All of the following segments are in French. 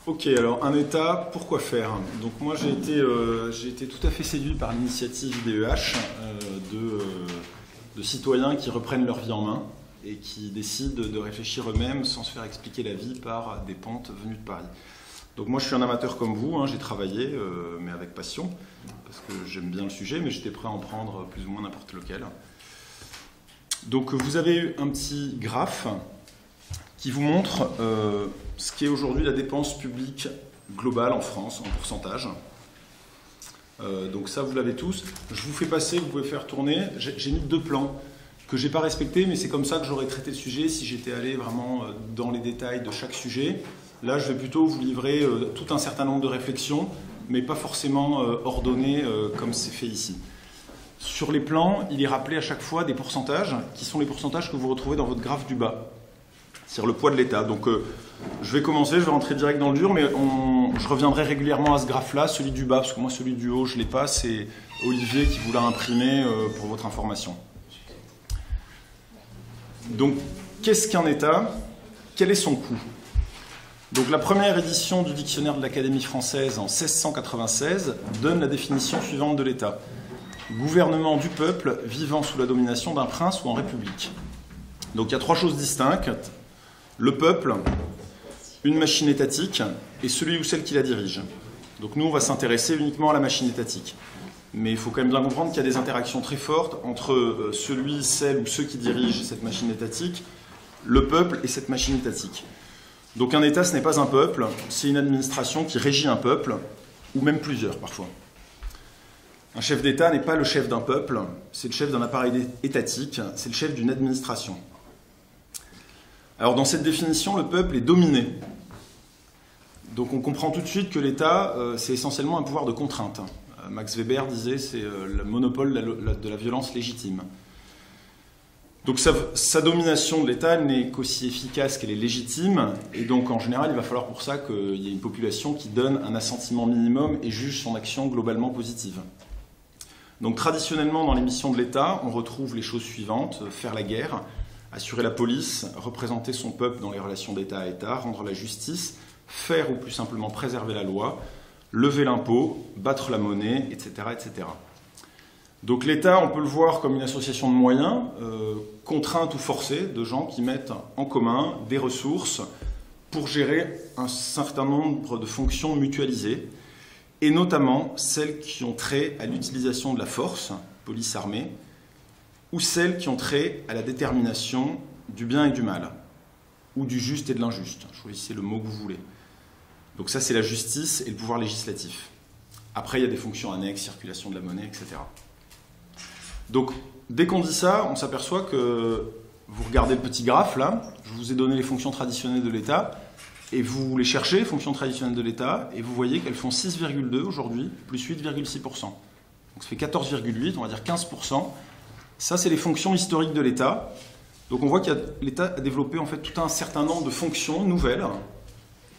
Ok, alors un État, pourquoi faire? Donc moi j'ai été tout à fait séduit par l'initiative IDEH de citoyens qui reprennent leur vie en main et qui décident de réfléchir eux-mêmes sans se faire expliquer la vie par des pontes venues de Paris. Donc moi je suis un amateur comme vous, hein, j'ai travaillé, mais avec passion, parce que j'aime bien le sujet, mais j'étais prêt à en prendre plus ou moins n'importe lequel. Donc vous avez eu un petit graphe qui vous montre ce qu'est aujourd'hui la dépense publique globale en France, en pourcentage. Donc ça, vous l'avez tous. Je vous fais passer, vous pouvez faire tourner. J'ai mis 2 plans que je n'ai pas respectés, mais c'est comme ça que j'aurais traité le sujet si j'étais allé vraiment dans les détails de chaque sujet. Là, je vais plutôt vous livrer tout un certain nombre de réflexions, mais pas forcément ordonnées comme c'est fait ici. Sur les plans, il est rappelé à chaque fois des pourcentages, qui sont les pourcentages que vous retrouvez dans votre graphe du bas. C'est-à-dire le poids de l'État. Donc je vais commencer, je vais rentrer direct dans le dur, mais je reviendrai régulièrement à ce graphe-là, celui du bas, parce que moi celui du haut, je ne l'ai pas, c'est Olivier qui vous l'a imprimé pour votre information. Donc, qu'est-ce qu'un État? Quel est son coût? Donc la première édition du dictionnaire de l'Académie française en 1696 donne la définition suivante de l'État. Gouvernement du peuple vivant sous la domination d'un prince ou en république. Donc il y a 3 choses distinctes. Le peuple, une machine étatique et celui ou celle qui la dirige. Donc nous, on va s'intéresser uniquement à la machine étatique. Mais il faut quand même bien comprendre qu'il y a des interactions très fortes entre celui, celle ou ceux qui dirigent cette machine étatique, le peuple et cette machine étatique. Donc un État, ce n'est pas un peuple, c'est une administration qui régit un peuple, ou même plusieurs parfois. Un chef d'État n'est pas le chef d'un peuple, c'est le chef d'un appareil étatique, c'est le chef d'une administration. Alors dans cette définition, le peuple est dominé. Donc on comprend tout de suite que l'État, c'est essentiellement un pouvoir de contrainte. Max Weber disait c'est le monopole de la violence légitime. Donc sa domination de l'État n'est qu'aussi efficace qu'elle est légitime, et donc en général il va falloir pour ça qu'il y ait une population qui donne un assentiment minimum et juge son action globalement positive. Donc traditionnellement dans les missions de l'État, on retrouve les choses suivantes: faire la guerre, assurer la police, représenter son peuple dans les relations d'État à État, rendre la justice, faire ou plus simplement préserver la loi, lever l'impôt, battre la monnaie, etc., etc. Donc l'État, on peut le voir comme une association de moyens, contraintes ou forcées, de gens qui mettent en commun des ressources pour gérer un certain nombre de fonctions mutualisées, et notamment celles qui ont trait à l'utilisation de la force, police armée, ou celles qui ont trait à la détermination du bien et du mal, ou du juste et de l'injuste. Choisissez le mot que vous voulez. Donc ça, c'est la justice et le pouvoir législatif. Après, il y a des fonctions annexes, circulation de la monnaie, etc. Donc, dès qu'on dit ça, on s'aperçoit que vous regardez le petit graphe, là, je vous ai donné les fonctions traditionnelles de l'État, et vous les cherchez, les fonctions traditionnelles de l'État, et vous voyez qu'elles font 6,2 aujourd'hui, plus 8,6%. Donc ça fait 14,8, on va dire 15%. Ça, c'est les fonctions historiques de l'État. Donc on voit que l'État a développé en fait tout un certain nombre de fonctions nouvelles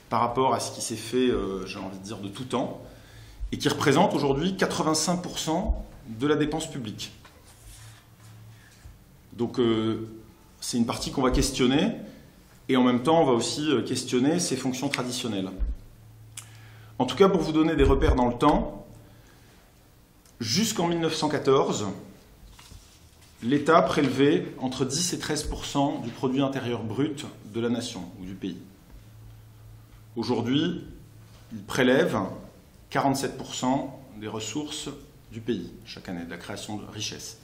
par rapport à ce qui s'est fait, j'ai envie de dire, de tout temps, et qui représentent aujourd'hui 85% de la dépense publique. Donc c'est une partie qu'on va questionner, et en même temps on va aussi questionner ces fonctions traditionnelles. En tout cas, pour vous donner des repères dans le temps, jusqu'en 1914, l'État prélevait entre 10 et 13% du produit intérieur brut de la nation ou du pays. Aujourd'hui, il prélève 47% des ressources du pays chaque année, de la création de richesses.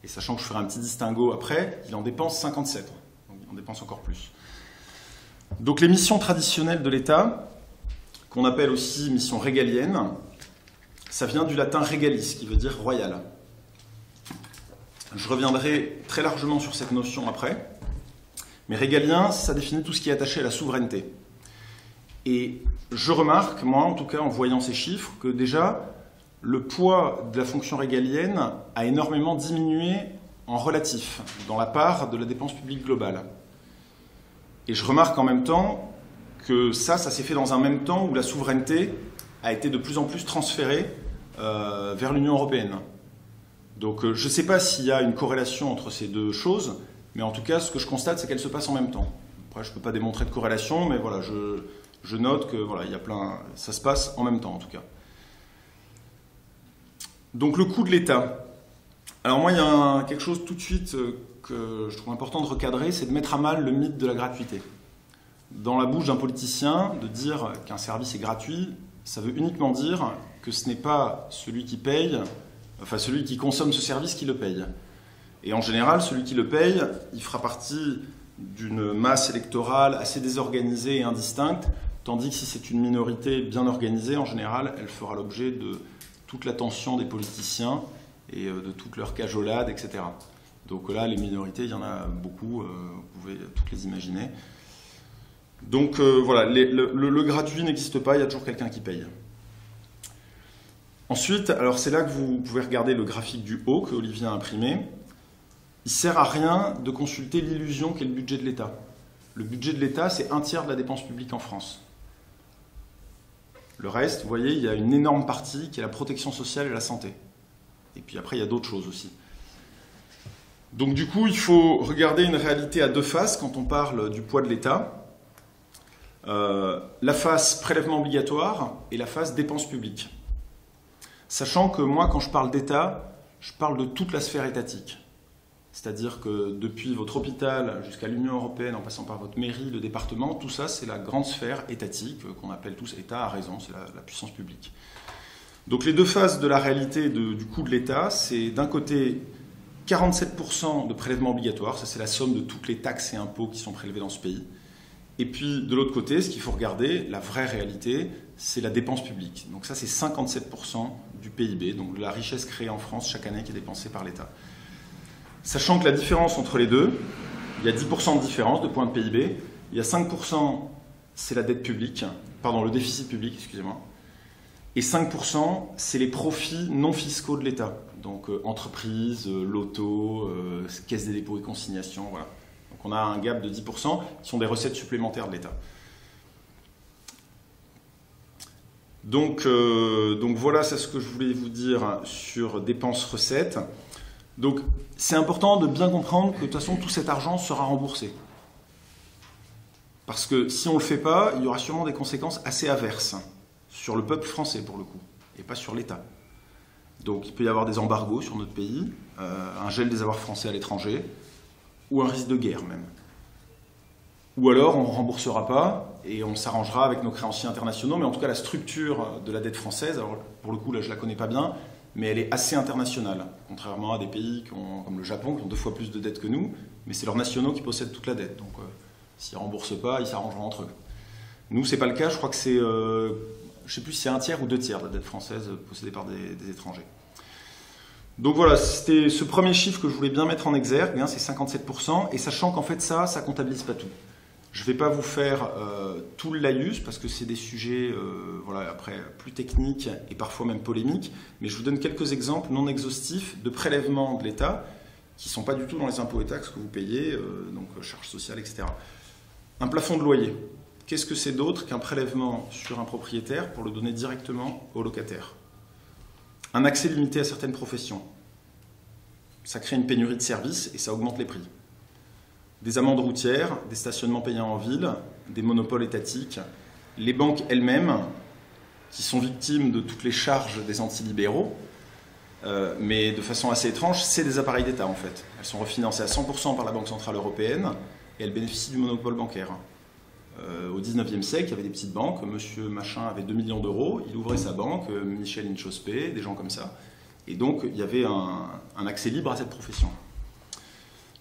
Et sachant que je ferai un petit distinguo après, il en dépense 57%. Donc il en dépense encore plus. Donc les missions traditionnelles de l'État, qu'on appelle aussi missions régaliennes, ça vient du latin regalis, qui veut dire royal. Je reviendrai très largement sur cette notion après. Mais régalien, ça définit tout ce qui est attaché à la souveraineté. Et je remarque, moi en tout cas en voyant ces chiffres, que déjà le poids de la fonction régalienne a énormément diminué en relatif, dans la part de la dépense publique globale. Et je remarque en même temps que ça s'est fait dans un même temps où la souveraineté a été de plus en plus transférée vers l'Union européenne. Donc je ne sais pas s'il y a une corrélation entre ces deux choses, mais en tout cas ce que je constate c'est qu'elles se passent en même temps. Après je ne peux pas démontrer de corrélation, mais voilà, Je note que voilà, il y a ça se passe en même temps en tout cas. Donc le coût de l'État. Alors moi, il y a quelque chose tout de suite que je trouve important de recadrer, c'est de mettre à mal le mythe de la gratuité. Dans la bouche d'un politicien, de dire qu'un service est gratuit, ça veut uniquement dire que ce n'est pas celui qui paye, enfin celui qui consomme ce service qui le paye. Et en général, celui qui le paye, il fera partie d'une masse électorale assez désorganisée et indistincte, tandis que si c'est une minorité bien organisée, en général, elle fera l'objet de toute l'attention des politiciens et de toute leur cajolade, etc. Donc là, les minorités, il y en a beaucoup, vous pouvez toutes les imaginer. Donc voilà, le gratuit n'existe pas, il y a toujours quelqu'un qui paye. Ensuite, alors c'est là que vous pouvez regarder le graphique du haut que Olivier a imprimé. Il ne sert à rien de consulter l'illusion qu'est le budget de l'État. Le budget de l'État, c'est 1/3 de la dépense publique en France. Le reste, vous voyez, il y a une énorme partie qui est la protection sociale et la santé. Et puis après, il y a d'autres choses aussi. Donc du coup, il faut regarder une réalité à deux faces quand on parle du poids de l'État. La face prélèvement obligatoire et la face dépenses publiques. Sachant que moi, quand je parle d'État, je parle de toute la sphère étatique. C'est-à-dire que depuis votre hôpital jusqu'à l'Union européenne, en passant par votre mairie, le département, tout ça, c'est la grande sphère étatique, qu'on appelle tous État, à raison, c'est la puissance publique. Donc les deux faces de la réalité du coût de l'État, c'est d'un côté 47% de prélèvements obligatoires, ça c'est la somme de toutes les taxes et impôts qui sont prélevés dans ce pays. Et puis de l'autre côté, ce qu'il faut regarder, la vraie réalité, c'est la dépense publique. Donc ça c'est 57% du PIB, donc de la richesse créée en France chaque année qui est dépensée par l'État. Sachant que la différence entre les deux, il y a 10% de différence de points de PIB, il y a 5%, c'est la dette publique, pardon, le déficit public, excusez-moi, et 5%, c'est les profits non fiscaux de l'État, donc entreprises, loto, caisse des dépôts et consignations, voilà. Donc on a un gap de 10% qui sont des recettes supplémentaires de l'État. Donc voilà, c'est ce que je voulais vous dire sur dépenses-recettes. Donc c'est important de bien comprendre que de toute façon tout cet argent sera remboursé. Parce que si on ne le fait pas, il y aura sûrement des conséquences assez averses sur le peuple français pour le coup, et pas sur l'État. Donc il peut y avoir des embargos sur notre pays, un gel des avoirs français à l'étranger, ou un risque de guerre même. Ou alors on ne remboursera pas et on s'arrangera avec nos créanciers internationaux, mais en tout cas la structure de la dette française, alors pour le coup là je ne la connais pas bien, mais elle est assez internationale, contrairement à des pays comme le Japon qui ont 2 fois plus de dettes que nous, mais c'est leurs nationaux qui possèdent toute la dette. Donc s'ils ne remboursent pas, ils s'arrangeront entre eux. Nous, ce n'est pas le cas, je crois que c'est, je ne sais plus si c'est 1/3 ou 2/3 de la dette française possédée par des étrangers. Donc voilà, c'était ce premier chiffre que je voulais bien mettre en exergue, hein, c'est 57%, et sachant qu'en fait ça ne comptabilise pas tout. Je ne vais pas vous faire tout le laïus, parce que c'est des sujets voilà, après, plus techniques et parfois même polémiques, mais je vous donne quelques exemples non exhaustifs de prélèvements de l'État qui ne sont pas du tout dans les impôts et taxes que vous payez, donc charges sociales, etc. Un plafond de loyer. Qu'est-ce que c'est d'autre qu'un prélèvement sur un propriétaire pour le donner directement au locataire? Un accès limité à certaines professions. Ça crée une pénurie de services et ça augmente les prix. Des amendes routières, des stationnements payants en ville, des monopoles étatiques, les banques elles-mêmes, qui sont victimes de toutes les charges des antilibéraux, mais de façon assez étrange, c'est des appareils d'État en fait. Elles sont refinancées à 100% par la Banque Centrale Européenne et elles bénéficient du monopole bancaire. Au 19e siècle, il y avait des petites banques, monsieur Machin avait 2 millions d'euros, il ouvrait sa banque, Michel Inchospé, des gens comme ça, et donc il y avait un accès libre à cette profession.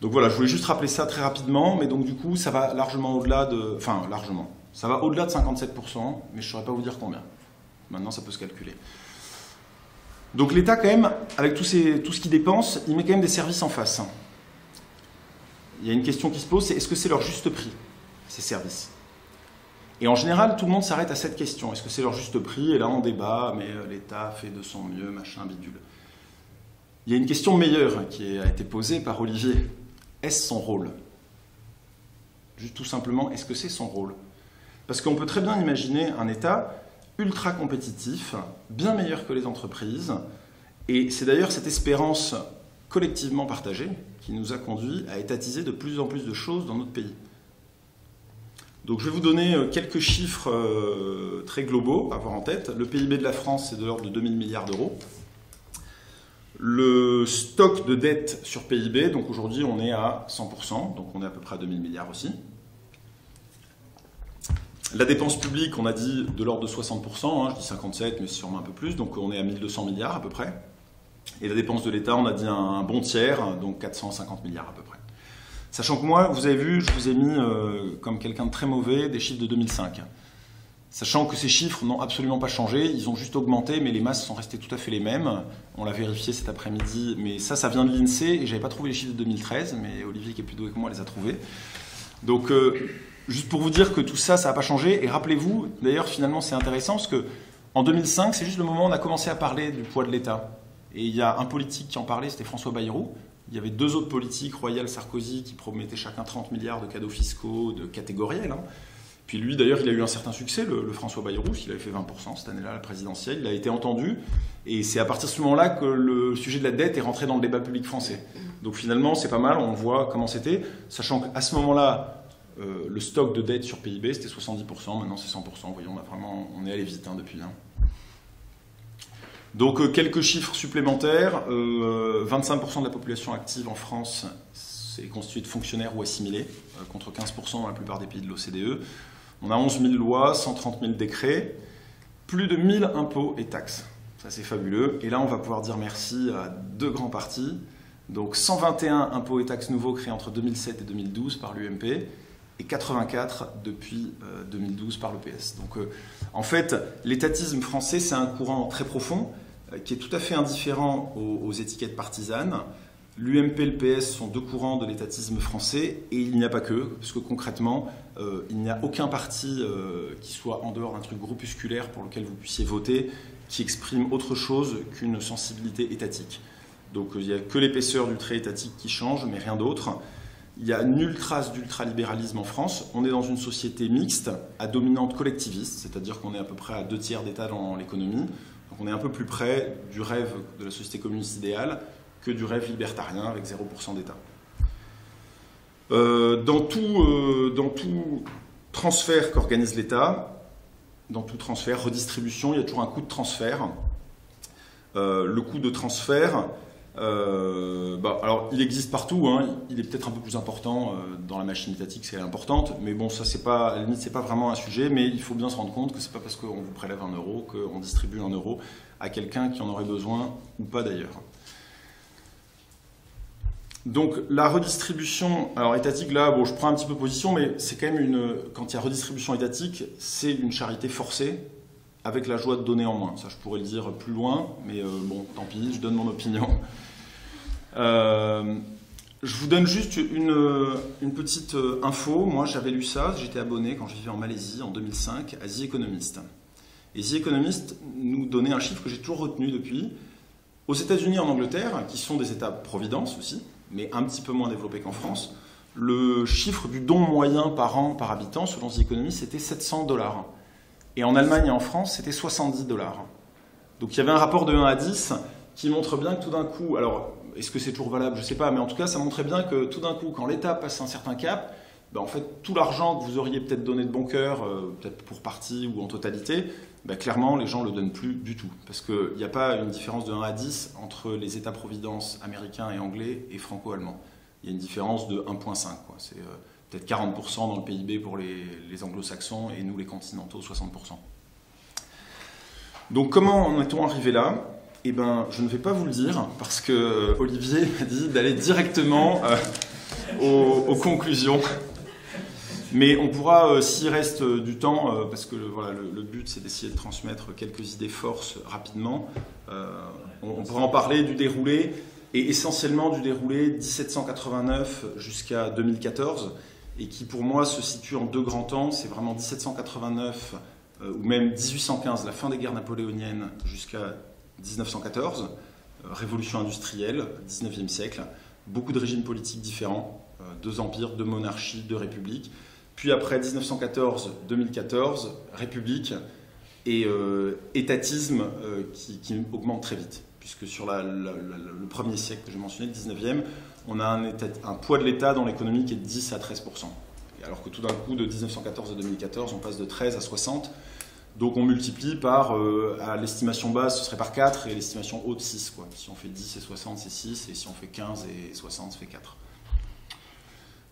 Donc voilà, je voulais juste rappeler ça très rapidement, mais donc du coup, ça va largement au-delà de... Enfin, largement. Ça va au-delà de 57%, mais je ne saurais pas vous dire combien. Maintenant, ça peut se calculer. Donc l'État, quand même, avec tout ce qu'il dépense, il met quand même des services en face. Il y a une question qui se pose, c'est est-ce que c'est leur juste prix, ces services? Et en général, tout le monde s'arrête à cette question. Est-ce que c'est leur juste prix? Et là, on débat, mais l'État fait de son mieux, machin, bidule. Il y a une question meilleure qui a été posée par Olivier. Est-ce son rôle? Juste tout simplement, est-ce que c'est son rôle? Parce qu'on peut très bien imaginer un État ultra compétitif, bien meilleur que les entreprises, et c'est d'ailleurs cette espérance collectivement partagée qui nous a conduit à étatiser de plus en plus de choses dans notre pays. Donc je vais vous donner quelques chiffres très globaux à avoir en tête. Le PIB de la France, c'est de l'ordre de 2000 milliards d'euros. Le stock de dette sur PIB, donc aujourd'hui on est à 100%, donc on est à peu près à 2000 milliards aussi. La dépense publique, on a dit de l'ordre de 60%, je dis 57, mais c'est sûrement un peu plus, donc on est à 1200 milliards à peu près. Et la dépense de l'État, on a dit un bon tiers, donc 450 milliards à peu près. Sachant que moi, vous avez vu, je vous ai mis comme quelqu'un de très mauvais des chiffres de 2005. Sachant que ces chiffres n'ont absolument pas changé, ils ont juste augmenté, mais les masses sont restées tout à fait les mêmes. On l'a vérifié cet après-midi, mais ça vient de l'INSEE, et j'avais pas trouvé les chiffres de 2013, mais Olivier, qui est plus doué que moi, les a trouvés. Donc, juste pour vous dire que tout ça, ça n'a pas changé. Et rappelez-vous, d'ailleurs, finalement, c'est intéressant, parce qu'en 2005, c'est juste le moment où on a commencé à parler du poids de l'État. Et il y a un politique qui en parlait, c'était François Bayrou. Il y avait deux autres politiques, Royal, Sarkozy, qui promettaient chacun 30 milliards de cadeaux fiscaux, de catégoriels. Puis lui, d'ailleurs, il a eu un certain succès, le François Bayrou, il avait fait 20% cette année-là, la présidentielle. Il a été entendu. Et c'est à partir de ce moment-là que le sujet de la dette est rentré dans le débat public français. Donc finalement, c'est pas mal, on voit comment c'était. Sachant qu'à ce moment-là, le stock de dette sur PIB, c'était 70%, maintenant c'est 100%. Vous voyez, on est allé vite depuis. Donc quelques chiffres supplémentaires. 25% de la population active en France est constituée de fonctionnaires ou assimilés, contre 15% dans la plupart des pays de l'OCDE. On a 11 000 lois, 130 000 décrets, plus de 1000 impôts et taxes. Ça, c'est fabuleux. Et là, on va pouvoir dire merci à deux grands partis. Donc 121 impôts et taxes nouveaux créés entre 2007 et 2012 par l'UMP et 84 depuis 2012 par l'EPS. Donc en fait, l'étatisme français, c'est un courant très profond qui est tout à fait indifférent aux étiquettes partisanes. L'UMP et le PS sont deux courants de l'étatisme français, et il n'y a pas que, parce que concrètement, il n'y a aucun parti qui soit en dehors d'un truc groupusculaire pour lequel vous puissiez voter, qui exprime autre chose qu'une sensibilité étatique. Donc il n'y a que l'épaisseur du trait étatique qui change, mais rien d'autre. Il n'y a nulle trace d'ultralibéralisme en France. On est dans une société mixte, à dominante collectiviste, c'est-à-dire qu'on est à peu près à 2 tiers d'État dans l'économie. Donc on est un peu plus près du rêve de la société communiste idéale que du rêve libertarien avec 0% d'État. Dans tout transfert qu'organise l'État, dans tout transfert, redistribution, il y a toujours un coût de transfert. Le coût de transfert, alors il existe partout, il est peut-être un peu plus important dans la machine étatique, c'est importante, mais bon, ça c'est pas, à la limite, c'est pas vraiment un sujet, mais il faut bien se rendre compte que c'est pas parce qu'on vous prélève 1 euro qu'on distribue 1 euro à quelqu'un qui en aurait besoin ou pas d'ailleurs. Donc la redistribution, alors étatique, là, bon, je prends un petit peu position, mais c'est quand même quand il y a redistribution étatique, c'est une charité forcée avec la joie de donner en moins. Ça, je pourrais le dire plus loin, mais bon, tant pis, je donne mon opinion. Je vous donne juste une petite info. Moi, j'avais lu ça, j'étais abonné quand je vivais en Malaisie en 2005 à The Economist. Et The Economist nous donnait un chiffre que j'ai toujours retenu depuis. Aux États-Unis et en Angleterre, qui sont des États-providence aussi, mais un petit peu moins développés qu'en France, le chiffre du don moyen par an par habitant, selon The Economist, c'était 700 $. Et en Allemagne et en France, c'était 70 $. Donc il y avait un rapport de 1 à 10 qui montre bien que tout d'un coup, alors est-ce que c'est toujours valable, je ne sais pas, mais en tout cas ça montrait bien que tout d'un coup, quand l'État passe un certain cap, en fait tout l'argent que vous auriez peut-être donné de bon cœur, peut-être pour partie ou en totalité, clairement les gens ne le donnent plus du tout. Parce qu'il n'y a pas une différence de 1 à 10 entre les États-providence américains et anglais et franco-allemands. Il y a une différence de 1,5. C'est peut-être 40% dans le PIB pour les anglo-saxons et nous les continentaux 60%. Donc comment en est-on arrivé là ? Eh bien, je ne vais pas vous le dire parce que Olivier m'a dit d'aller directement aux conclusions. Mais on pourra, s'il reste du temps, parce que voilà, le but c'est d'essayer de transmettre quelques idées forces rapidement, on pourra en parler du déroulé, et essentiellement du déroulé 1789 jusqu'à 2014, et qui pour moi se situe en deux grands temps. C'est vraiment 1789 ou même 1815, la fin des guerres napoléoniennes, jusqu'à 1914, révolution industrielle, 19e siècle, beaucoup de régimes politiques différents, 2 empires, 2 monarchies, 2 républiques. Puis après 1914-2014, république et étatisme qui augmente très vite. Puisque sur le premier siècle que j'ai mentionné, le 19e, on a un poids de l'État dans l'économie qui est de 10 à 13%. Alors que tout d'un coup, de 1914 à 2014, on passe de 13 à 60. Donc on multiplie par, à l'estimation basse, ce serait par 4, et l'estimation haute, 6. Quoi. Si on fait 10 et 60, c'est 6, et si on fait 15 et 60, ça fait 4.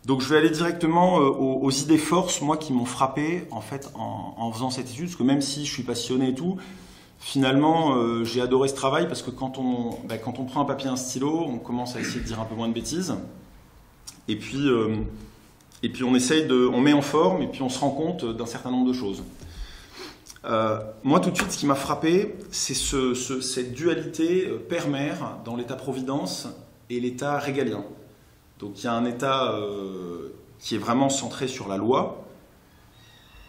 Donc je vais aller directement aux idées forces, moi, qui m'ont frappé, en fait, en faisant cette étude, parce que même si je suis passionné et tout, finalement, j'ai adoré ce travail, parce que quand on prend un papier et un stylo, on commence à essayer de dire un peu moins de bêtises, et puis on met en forme, et puis on se rend compte d'un certain nombre de choses. Moi, tout de suite, ce qui m'a frappé, c'est cette dualité père-mère dans l'État-providence et l'État régalien. Donc il y a un État qui est vraiment centré sur la loi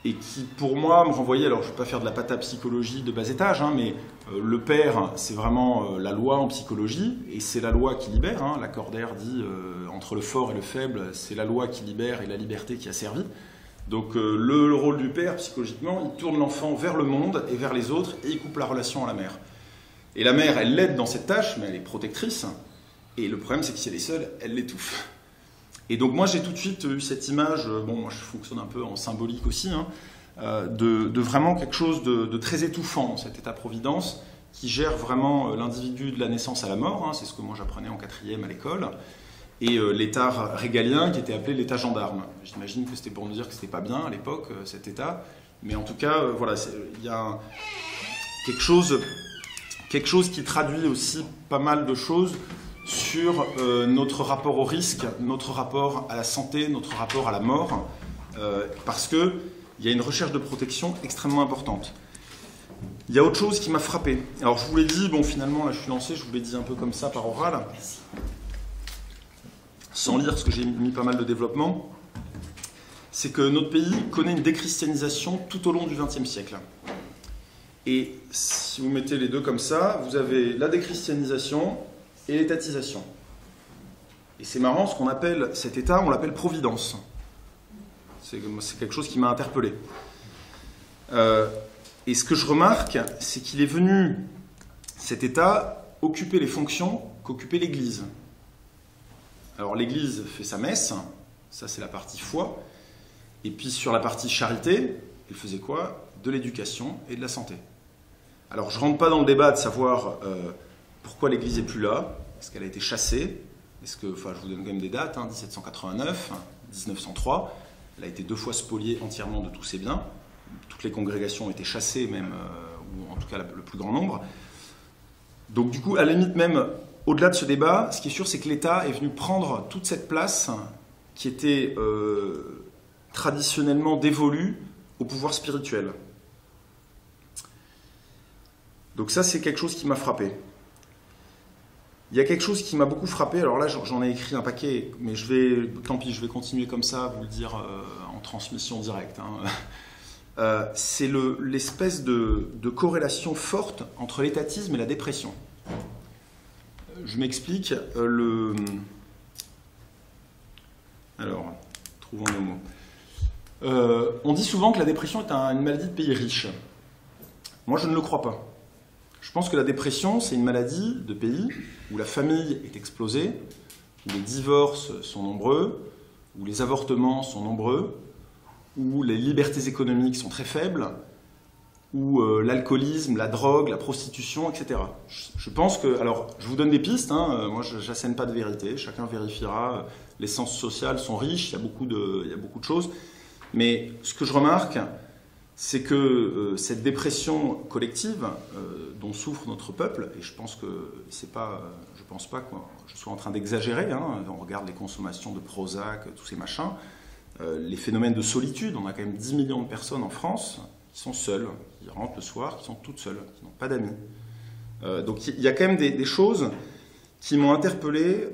et qui, pour moi, me renvoyait, alors je ne vais pas faire de la patapsychologie de bas étage, hein, mais le père, c'est vraiment la loi en psychologie, et c'est la loi qui libère. Hein, Lacordaire dit, entre le fort et le faible, c'est la loi qui libère et la liberté qui a servi. Donc le rôle du père, psychologiquement, il tourne l'enfant vers le monde et vers les autres, et il coupe la relation à la mère. Et la mère, elle l'aide dans cette tâche, mais elle est protectrice. Et le problème, c'est que si elle est seule, elle l'étouffe. Et donc moi, j'ai tout de suite eu cette image, bon, moi je fonctionne un peu en symbolique aussi, hein, de vraiment quelque chose de très étouffant, cet État-providence, qui gère vraiment l'individu de la naissance à la mort, hein, c'est ce que moi j'apprenais en 4e à l'école, et l'État régalien qui était appelé l'État gendarme. J'imagine que c'était pour nous dire que c'était pas bien à l'époque, cet État, mais en tout cas, voilà, il y a quelque chose qui traduit aussi pas mal de choses sur notre rapport au risque, notre rapport à la santé, notre rapport à la mort, parce qu'il y a une recherche de protection extrêmement importante. Il y a autre chose qui m'a frappé. Alors je vous l'ai dit, bon finalement là je suis lancé, je vous l'ai dit un peu comme ça par oral, sans lire parce que j'ai mis pas mal de développement, c'est que notre pays connaît une déchristianisation tout au long du XXe siècle. Et si vous mettez les deux comme ça, vous avez la déchristianisation et l'étatisation. Et c'est marrant, ce qu'on appelle cet État, on l'appelle Providence. C'est quelque chose qui m'a interpellé. Et ce que je remarque, c'est qu'il est venu, cet État, occuper les fonctions qu'occupait l'Église. Alors l'Église fait sa messe, ça c'est la partie foi, et puis sur la partie charité, elle faisait quoi? De l'éducation et de la santé. Alors je ne rentre pas dans le débat de savoir pourquoi l'Église n'est plus là. Est-ce qu'elle a été chassée? Est-ce que, enfin, je vous donne quand même des dates, hein, 1789, 1903. Elle a été 2 fois spoliée entièrement de tous ses biens. Toutes les congrégations ont été chassées même, ou en tout cas le plus grand nombre. Donc du coup, à la limite même, au-delà de ce débat, ce qui est sûr, c'est que l'État est venu prendre toute cette place qui était traditionnellement dévolue au pouvoir spirituel. Donc ça, c'est quelque chose qui m'a frappé. Il y a quelque chose qui m'a beaucoup frappé, alors là j'en ai écrit un paquet, mais tant pis, je vais continuer comme ça, vous le dire en transmission directe. Hein. C'est l'espèce de corrélation forte entre l'étatisme et la dépression. Je m'explique. Alors, trouvons le mot. On dit souvent que la dépression est une maladie de pays riches. Moi, je ne le crois pas. Je pense que la dépression, c'est une maladie de pays où la famille est explosée, où les divorces sont nombreux, où les avortements sont nombreux, où les libertés économiques sont très faibles, où l'alcoolisme, la drogue, la prostitution, etc. Je pense que... Alors, je vous donne des pistes, hein, moi je n'assène pas de vérité, chacun vérifiera. Les sciences sociales sont riches, il y a beaucoup de choses. Mais ce que je remarque, c'est que cette dépression collective dont souffre notre peuple, et je pense que c'est pas, je pense pas que je sois en train d'exagérer, hein, on regarde les consommations de Prozac, tous ces machins, les phénomènes de solitude, on a quand même 10 millions de personnes en France qui sont seules, qui rentrent le soir, qui sont toutes seules, qui n'ont pas d'amis. Donc il y a quand même des choses qui m'ont interpellé,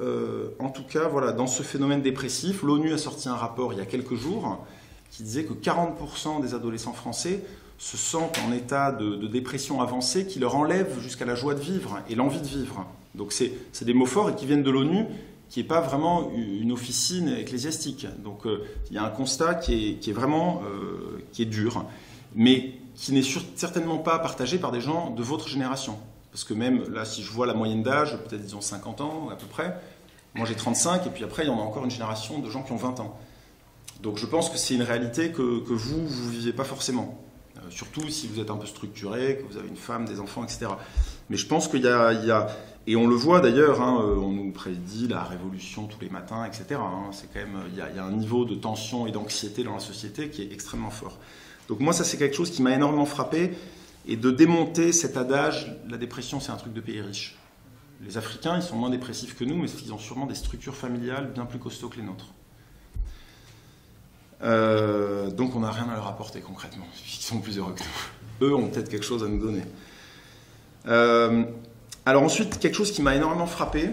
en tout cas voilà, dans ce phénomène dépressif. L'ONU a sorti un rapport il y a quelques jours qui disait que 40% des adolescents français se sentent en état de dépression avancée qui leur enlève jusqu'à la joie de vivre et l'envie de vivre. Donc c'est des mots forts et qui viennent de l'ONU, qui n'est pas vraiment une officine ecclésiastique. Donc il y a un constat qui est vraiment qui est dur, mais qui n'est certainement pas partagé par des gens de votre génération. Parce que même là, si je vois la moyenne d'âge, peut-être disons 50 ans à peu près, moi j'ai 35, et puis après il y en a encore une génération de gens qui ont 20 ans. Donc je pense que c'est une réalité que vous ne vivez pas forcément. Surtout si vous êtes un peu structuré, que vous avez une femme, des enfants, etc. Mais je pense qu'il y a et on le voit d'ailleurs, hein, on nous prédit la révolution tous les matins, etc. Hein, c'est quand même, il y a un niveau de tension et d'anxiété dans la société qui est extrêmement fort. Donc moi, ça c'est quelque chose qui m'a énormément frappé, et de démonter cet adage, la dépression c'est un truc de pays riche. Les Africains, ils sont moins dépressifs que nous, mais ils ont sûrement des structures familiales bien plus costauds que les nôtres. Donc on n'a rien à leur apporter concrètement, puisqu'ils sont plus heureux que nous. Eux ont peut-être quelque chose à nous donner. Alors ensuite, quelque chose qui m'a énormément frappé,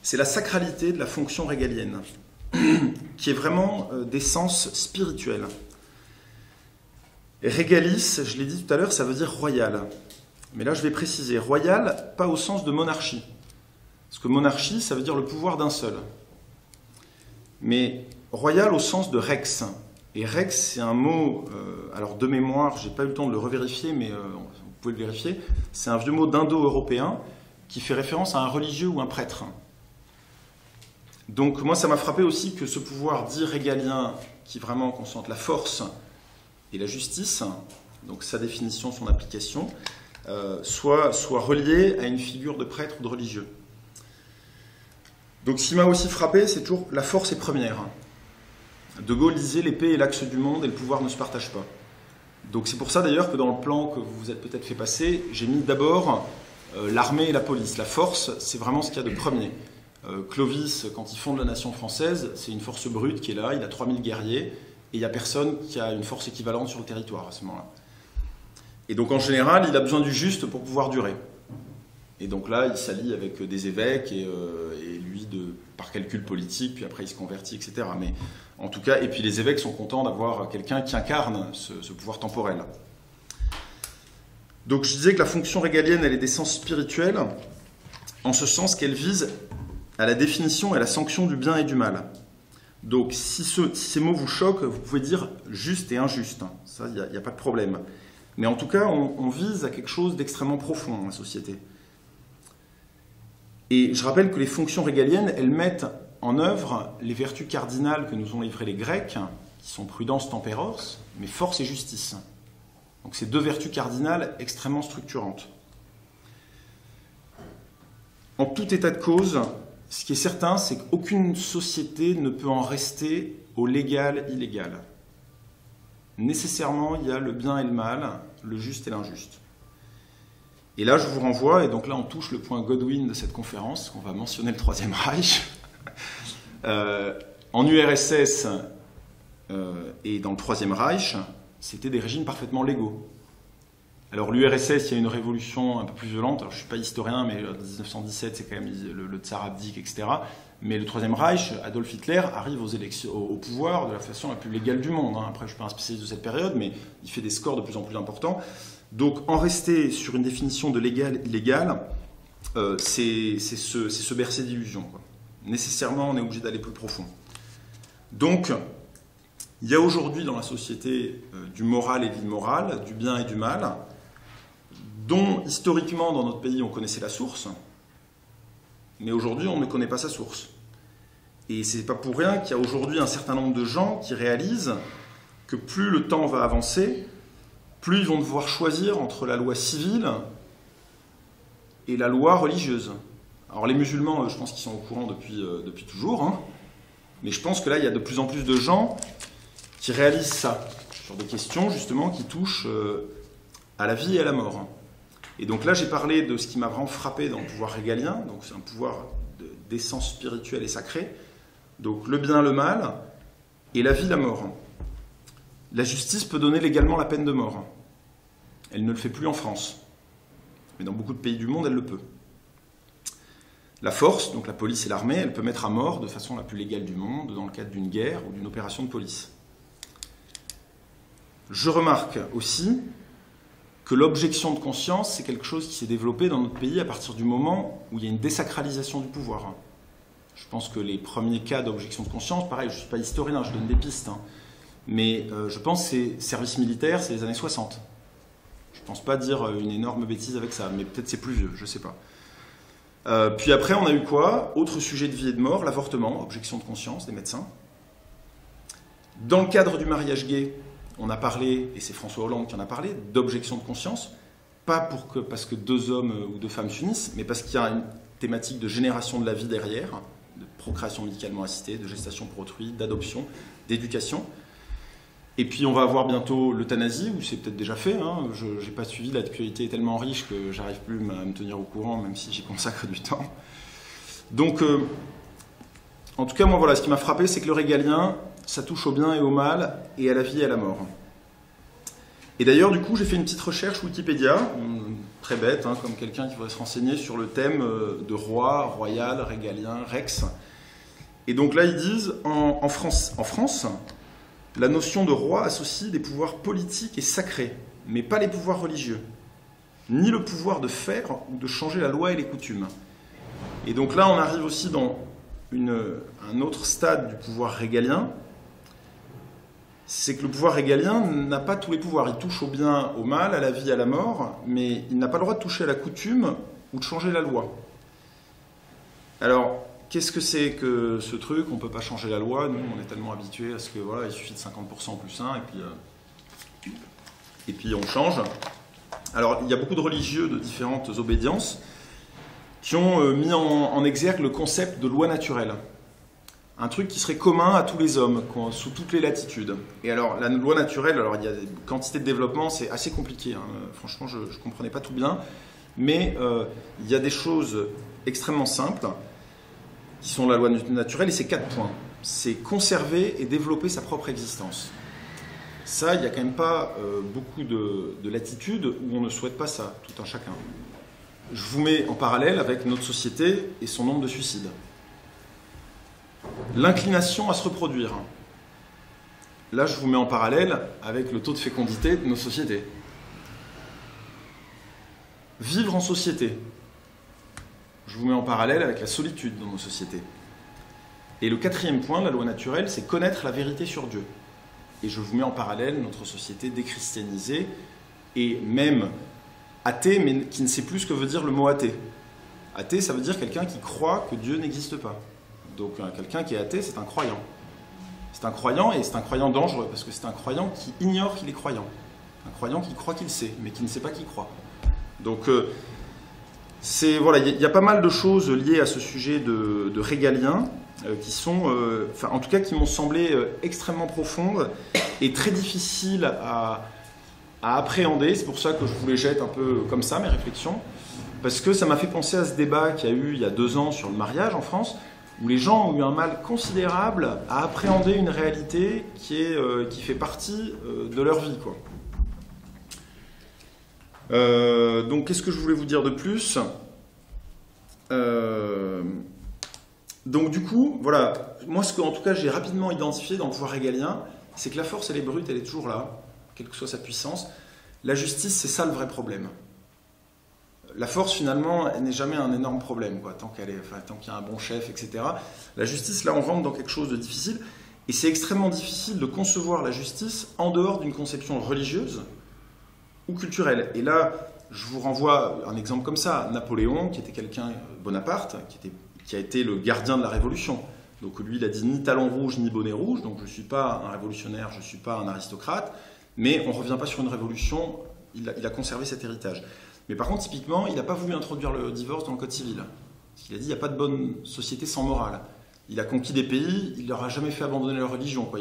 c'est la sacralité de la fonction régalienne, qui est vraiment d'essence spirituelle. Régalis, je l'ai dit tout à l'heure, ça veut dire royal. Mais là, je vais préciser, royal, pas au sens de monarchie. Parce que monarchie, ça veut dire le pouvoir d'un seul. Mais royal au sens de rex. Et rex, c'est un mot, alors de mémoire, j'ai pas eu le temps de le revérifier, mais vous pouvez le vérifier, c'est un vieux mot d'indo-européen qui fait référence à un religieux ou un prêtre. Donc moi, ça m'a frappé aussi que ce pouvoir dit régalien, qui vraiment concentre la force et la justice, donc sa définition, son application, soit relié à une figure de prêtre ou de religieux. Donc ce qui m'a aussi frappé, c'est toujours la force est première. De Gaulle disait l'épée est l'axe du monde et le pouvoir ne se partage pas. Donc c'est pour ça d'ailleurs que dans le plan que vous vous êtes peut-être fait passer, j'ai mis d'abord l'armée et la police. La force, c'est vraiment ce qu'il y a de premier. Clovis, quand il fonde la nation française, c'est une force brute qui est là, il a 3000 guerriers, et il n'y a personne qui a une force équivalente sur le territoire à ce moment-là. Et donc en général, il a besoin du juste pour pouvoir durer. Et donc là, il s'allie avec des évêques et lui, par calcul politique, puis après il se convertit, etc. Mais en tout cas, et puis les évêques sont contents d'avoir quelqu'un qui incarne ce pouvoir temporel. Donc je disais que la fonction régalienne, elle est d'essence spirituelle, en ce sens qu'elle vise à la définition et à la sanction du bien et du mal. Donc si ces mots vous choquent, vous pouvez dire juste et injuste. Ça, il n'y a pas de problème. Mais en tout cas, on vise à quelque chose d'extrêmement profond dans la société. Et je rappelle que les fonctions régaliennes, elles mettent en œuvre les vertus cardinales que nous ont livrées les Grecs, qui sont prudence, tempéros, mais force et justice. Donc c'est deux vertus cardinales extrêmement structurantes. En tout état de cause, ce qui est certain, c'est qu'aucune société ne peut en rester au légal-illégal. Nécessairement, il y a le bien et le mal, le juste et l'injuste. Et là, je vous renvoie, et donc là, on touche le point Godwin de cette conférence, on va mentionner le Troisième Reich. En URSS et dans le Troisième Reich, c'était des régimes parfaitement légaux. Alors l'URSS, il y a une révolution un peu plus violente, alors je ne suis pas historien, mais en 1917, c'est quand même le tsar abdique, etc. Mais le Troisième Reich, Adolf Hitler arrive au pouvoir de la façon la plus légale du monde. Après, je ne suis pas un spécialiste de cette période, mais il fait des scores de plus en plus importants. Donc en rester sur une définition de légal-illégal, c'est se bercer d'illusions. Nécessairement, on est obligé d'aller plus profond. Donc, il y a aujourd'hui dans la société du moral et de l'immoral, du bien et du mal, dont historiquement dans notre pays on connaissait la source, mais aujourd'hui on ne connaît pas sa source. Et c'est pas pour rien qu'il y a aujourd'hui un certain nombre de gens qui réalisent que plus le temps va avancer, plus ils vont devoir choisir entre la loi civile et la loi religieuse. Alors les musulmans, je pense qu'ils sont au courant depuis toujours, hein, mais je pense que là il y a de plus en plus de gens qui réalisent ça, sur des questions justement qui touchent à la vie et à la mort. Et donc là, j'ai parlé de ce qui m'a vraiment frappé dans le pouvoir régalien, donc c'est un pouvoir d'essence spirituelle et sacrée, donc le bien, le mal, et la vie, la mort. La justice peut donner légalement la peine de mort. Elle ne le fait plus en France, mais dans beaucoup de pays du monde, elle le peut. La force, donc la police et l'armée, elle peut mettre à mort de façon la plus légale du monde, dans le cadre d'une guerre ou d'une opération de police. Je remarque aussi que l'objection de conscience, c'est quelque chose qui s'est développé dans notre pays à partir du moment où il y a une désacralisation du pouvoir. Je pense que les premiers cas d'objection de conscience, pareil, je ne suis pas historien, je donne des pistes, hein, mais je pense que c'est service militaire, c'est les années 60. Je ne pense pas dire une énorme bêtise avec ça, mais peut-être c'est plus vieux, je ne sais pas. Puis après, on a eu quoi? Autre sujet de vie et de mort, l'avortement, objection de conscience des médecins. Dans le cadre du mariage gay, on a parlé, et c'est François Hollande qui en a parlé, d'objection de conscience, pas parce que deux hommes ou deux femmes s'unissent, mais parce qu'il y a une thématique de génération de la vie derrière, de procréation médicalement assistée, de gestation pour autrui, d'adoption, d'éducation. Et puis on va avoir bientôt l'euthanasie, ou c'est peut-être déjà fait, hein. Je n'ai pas suivi, l'actualité est tellement riche que j'arrive plus à me tenir au courant, même si j'y consacre du temps. Donc, en tout cas, moi, voilà, ce qui m'a frappé, c'est que le régalien, ça touche au bien et au mal, et à la vie et à la mort. Et d'ailleurs, du coup, j'ai fait une petite recherche Wikipédia, très bête, hein, comme quelqu'un qui voudrait se renseigner sur le thème de roi, royal, régalien, rex. Et donc là, ils disent, en France, la notion de roi associe des pouvoirs politiques et sacrés, mais pas les pouvoirs religieux, ni le pouvoir de faire ou de changer la loi et les coutumes. Et donc là, on arrive aussi dans un autre stade du pouvoir régalien, c'est que le pouvoir régalien n'a pas tous les pouvoirs. Il touche au bien, au mal, à la vie, à la mort, mais il n'a pas le droit de toucher à la coutume ou de changer la loi. Alors, qu'est-ce que c'est que ce truc? On ne peut pas changer la loi. Nous, on est tellement habitués à ce que voilà, il suffit de 50% plus 1 et puis on change. Alors, il y a beaucoup de religieux de différentes obédiences qui ont mis en exergue le concept de loi naturelle. Un truc qui serait commun à tous les hommes, sous toutes les latitudes. Et alors, la loi naturelle, alors il y a des quantités de développement, c'est assez compliqué. Hein. Franchement, je ne comprenais pas tout bien. Mais il y a des choses extrêmement simples qui sont la loi naturelle, et c'est 4 points. C'est conserver et développer sa propre existence. Ça, il n'y a quand même pas beaucoup de latitudes où on ne souhaite pas ça, tout un chacun. Je vous mets en parallèle avec notre société et son nombre de suicides. L'inclination à se reproduire. Là, je vous mets en parallèle avec le taux de fécondité de nos sociétés. Vivre en société. Je vous mets en parallèle avec la solitude dans nos sociétés. Et le 4e point, la loi naturelle, c'est connaître la vérité sur Dieu. Et je vous mets en parallèle notre société déchristianisée et même athée, mais qui ne sait plus ce que veut dire le mot athée. Athée, ça veut dire quelqu'un qui croit que Dieu n'existe pas. Donc quelqu'un qui est athée, c'est un croyant. C'est un croyant, et c'est un croyant dangereux, parce que c'est un croyant qui ignore qu'il est croyant. Un croyant qui croit qu'il sait, mais qui ne sait pas qu'il croit. Donc voilà, il y a pas mal de choses liées à ce sujet de régalien, qui sont, en tout cas, qui m'ont semblé extrêmement profondes et très difficiles à appréhender. C'est pour ça que je vous les jette un peu comme ça, mes réflexions, parce que ça m'a fait penser à ce débat qu'il y a eu il y a 2 ans sur le mariage en France, où les gens ont eu un mal considérable à appréhender une réalité qui fait partie de leur vie, quoi. Donc, qu'est-ce que je voulais vous dire de plus? Donc, du coup, voilà, moi, ce que, en tout cas, j'ai rapidement identifié dans le pouvoir régalien, c'est que la force, elle est brute, elle est toujours là, quelle que soit sa puissance. La justice, c'est ça le vrai problème. La force, finalement, elle n'est jamais un énorme problème, quoi, tant qu'il y a un bon chef, etc. La justice, là, on rentre dans quelque chose de difficile, et c'est extrêmement difficile de concevoir la justice en dehors d'une conception religieuse ou culturelle. Et là, je vous renvoie un exemple comme ça. Napoléon, qui était quelqu'un, Bonaparte, qui a été le gardien de la Révolution. Donc lui, il a dit ni talon rouge, ni bonnet rouge, donc je ne suis pas un révolutionnaire, je ne suis pas un aristocrate, mais on ne revient pas sur une révolution, il a conservé cet héritage. Mais par contre, typiquement, il n'a pas voulu introduire le divorce dans le Code civil. Il a dit il n'y a pas de bonne société sans morale. Il a conquis des pays, il ne leur a jamais fait abandonner leur religion, quoi.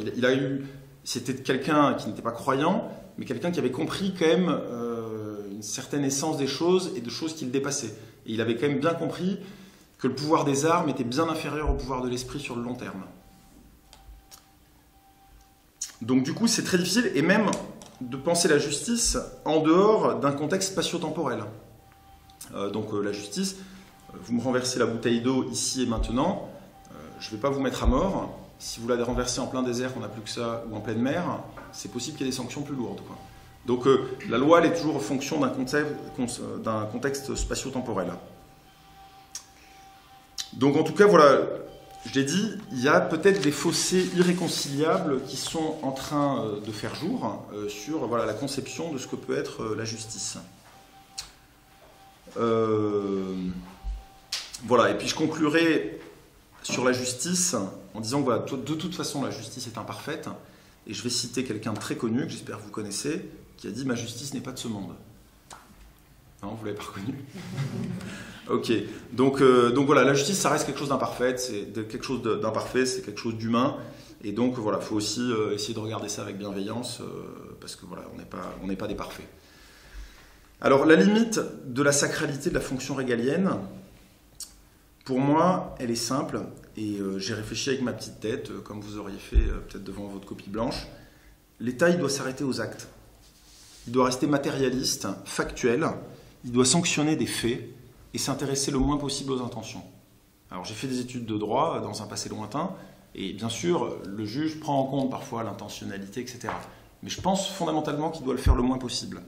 C'était quelqu'un qui n'était pas croyant, mais quelqu'un qui avait compris quand même une certaine essence des choses et de choses qui le dépassaient. Et il avait quand même bien compris que le pouvoir des armes était bien inférieur au pouvoir de l'esprit sur le long terme. Donc du coup, c'est très difficile, et même de penser la justice en dehors d'un contexte spatio-temporel. Donc la justice, vous me renversez la bouteille d'eau ici et maintenant, je ne vais pas vous mettre à mort. Si vous la renversez en plein désert, on n'a plus que ça, ou en pleine mer, c'est possible qu'il y ait des sanctions plus lourdes, quoi. Donc la loi, elle est toujours en fonction d'un contexte spatio-temporel. Donc en tout cas, voilà, je l'ai dit, il y a peut-être des fossés irréconciliables qui sont en train de faire jour sur voilà, la conception de ce que peut être la justice. Voilà, et puis je conclurai sur la justice en disant que voilà, de toute façon la justice est imparfaite, Et je vais citer quelqu'un de très connu, que j'espère que vous connaissez, qui a dit « Ma justice n'est pas de ce monde ». Non, vous ne l'avez pas reconnu? Ok, donc voilà, la justice, ça reste quelque chose d'imparfait, c'est quelque chose d'humain. Et donc voilà, il faut aussi essayer de regarder ça avec bienveillance, parce que voilà, on n'est pas des parfaits. Alors la limite de la sacralité de la fonction régalienne, pour moi, elle est simple, et j'ai réfléchi avec ma petite tête, comme vous auriez fait peut-être devant votre copie blanche. L'État, il doit s'arrêter aux actes. Il doit rester matérialiste, factuel, il doit sanctionner des faits et s'intéresser le moins possible aux intentions. Alors j'ai fait des études de droit dans un passé lointain, et bien sûr, le juge prend en compte parfois l'intentionnalité, etc. Mais je pense fondamentalement qu'il doit le faire le moins possible.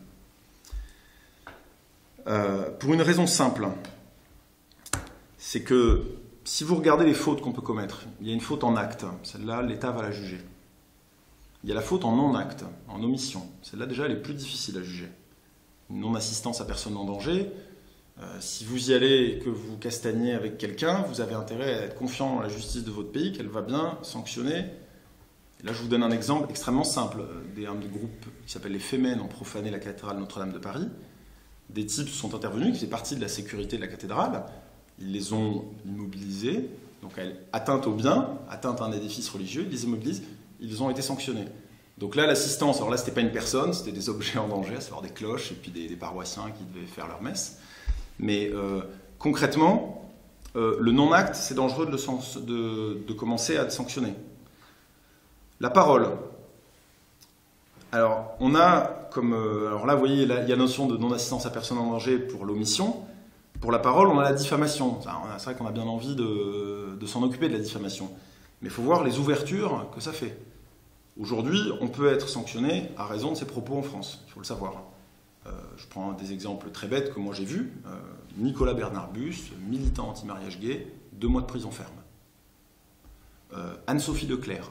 Pour une raison simple, c'est que si vous regardez les fautes qu'on peut commettre, il y a une faute en acte, celle-là, l'État va la juger. Il y a la faute en non-acte, en omission. Celle-là, déjà, elle est plus difficile à juger. Une non-assistance à personne en danger, si vous y allez et que vous castagnez avec quelqu'un, vous avez intérêt à être confiant dans la justice de votre pays, qu'elle va bien sanctionner. Et là, je vous donne un exemple extrêmement simple. Un groupe qui s'appelle les Femen ont profané la cathédrale Notre-Dame de Paris. Des types sont intervenus, qui faisaient partie de la sécurité de la cathédrale. Ils les ont immobilisés, donc atteinte au bien, atteinte à un édifice religieux, ils les immobilisent, ils ont été sanctionnés. Donc là, l'assistance, alors là, c'était pas une personne, c'était des objets en danger, à savoir des cloches et puis des paroissiens qui devaient faire leur messe. Mais concrètement, le non-acte, c'est dangereux de commencer à sanctionner. La parole. Alors, on a comme... alors là, vous voyez, il y a la notion de non-assistance à personne en danger pour l'omission. Pour la parole, on a la diffamation. C'est vrai qu'on a bien envie de s'en occuper de la diffamation. Mais il faut voir les ouvertures que ça fait. Aujourd'hui, on peut être sanctionné à raison de ses propos en France, il faut le savoir. Je prends des exemples très bêtes que moi j'ai vus. Nicolas Bernard-Bus, militant anti-mariage gay, 2 mois de prison ferme. Anne-Sophie Leclerc,